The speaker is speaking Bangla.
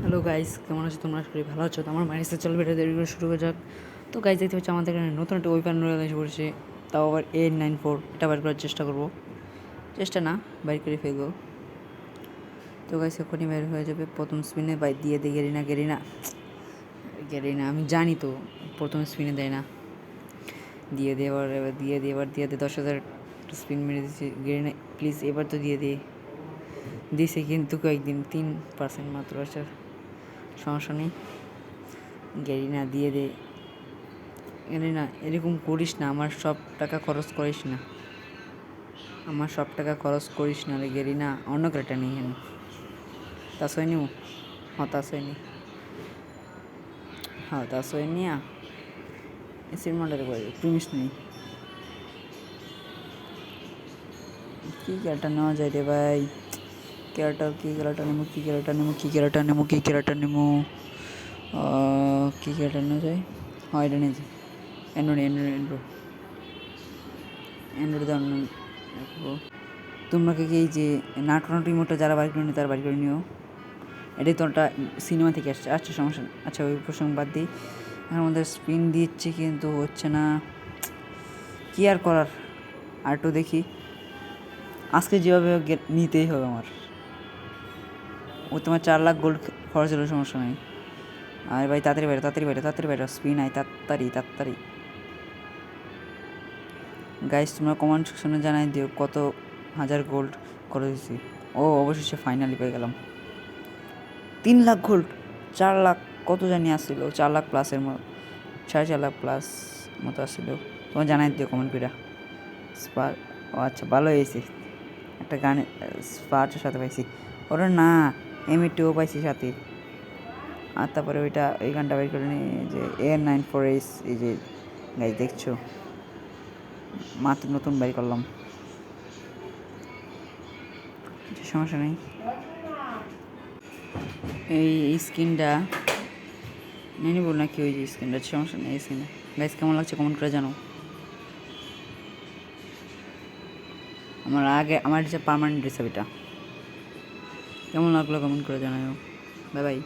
হ্যালো গাইস, কেমন আছো তোমরা? আশা করি ভালো আছো। তো আমার মাইনাসে চল ভিডিও দেরি করে শুরু করা যাক। তো গাইস দেখতে পাচ্ছি আমাদের এখানে নতুন একটা ওয়েপন রয়েল এসে পড়েছে, তাও আবার A94। এটা বাইর করার চেষ্টা করবো, চেষ্টা না বাইর করে ফেলবো। তো গাইস এখনই বাইর হয়ে যাবে। প্রথম স্পিনে বাই দিয়ে দেয় গেরিনা আমি জানি তো প্রথম স্পিনে দেয় না। দিয়ে এবার দিয়ে দে 10,000 স্পিন মেরে দিচ্ছি। গেরিনা প্লিজ এবার তো দিয়ে দে। দিছে কিন্তু কয়েকদিন 3% মাত্র আছে, সমস্যা নেই। গেরিনা দিয়ে দে। গেরিনা এরকম করিস না, আমার সব টাকা খরচ করিস না, রে গেরিনা। অন্য ক্যারেক্টার নেই হেন তাস হয়নি। হতাশ হয়নি, হতাশ হয়নি। এসির মডেল করে প্রিমিস নেই। কী ক্যারেক্টার নেওয়া যায় রে ভাই? কী ক্যারেক্টার নেবো কী ক্যারেক্টার নেওয়া যায়? হয় এটা নিয়ে যায় অ্যান্ড্রয়েড দাম রাখবো। তোমরা কি এই যে নাটক রিমোটটা যারা বাড়ি করে নিও তারা বাড়ি করে নিও। এটাই তো একটা সিনেমা থেকে আসছে। আচ্ছা সমস্যা নেই, আচ্ছা ওই প্রসঙ্গ বাদ দিই। এখন আমাদের স্পিন দিচ্ছি কিন্তু হচ্ছে না, কী আর করার। আর একটু দেখি, আজকে যেভাবে নিতেই হবে আমার। ও তোমার 4 লাখ গোল্ড খরচ হলো, সমস্যা নেই। আর ভাই তাড়াতাড়ি বাইরে স্পিন আয় তাড়াতাড়ি। গাইস তোমরা কমেন্ট সেকশনে জানাই দিও কত হাজার গোল্ড করে দিচ্ছি। ও অবশেষে ফাইনালি পেয়ে গেলাম 3 লাখ গোল্ড। 4 লাখ কত জানি আসছিল, 4 লাখ প্লাসের মতো, 4.5 লাখ প্লাস মতো আসছিল। তোমার জানাই দিও কমেন্ট করে। স্পার, ও আচ্ছা ভালো হয়েছে। একটা গানে স্পার্টের সাথে পাইছি, ওরা না M82 পাইছি সাথে। আর তারপরে ওই গানটা বের করে নিই যে A94S। এই যে গাইস দেখছো, মাত্র নতুন বাই করলাম, সমস্যা নেই। এই স্কিনটা নিয়ে নিব নাকি ওই যে স্কিনটা, সমস্যা নেই। এই স্কিনটা গাইস কেমন লাগছে কমেন্ট করে জানো। আমার যে পার্মানেন্ট ড্রেস, এটা কেমন লাগলো কমেন্ট করে জানাও। Bye bye.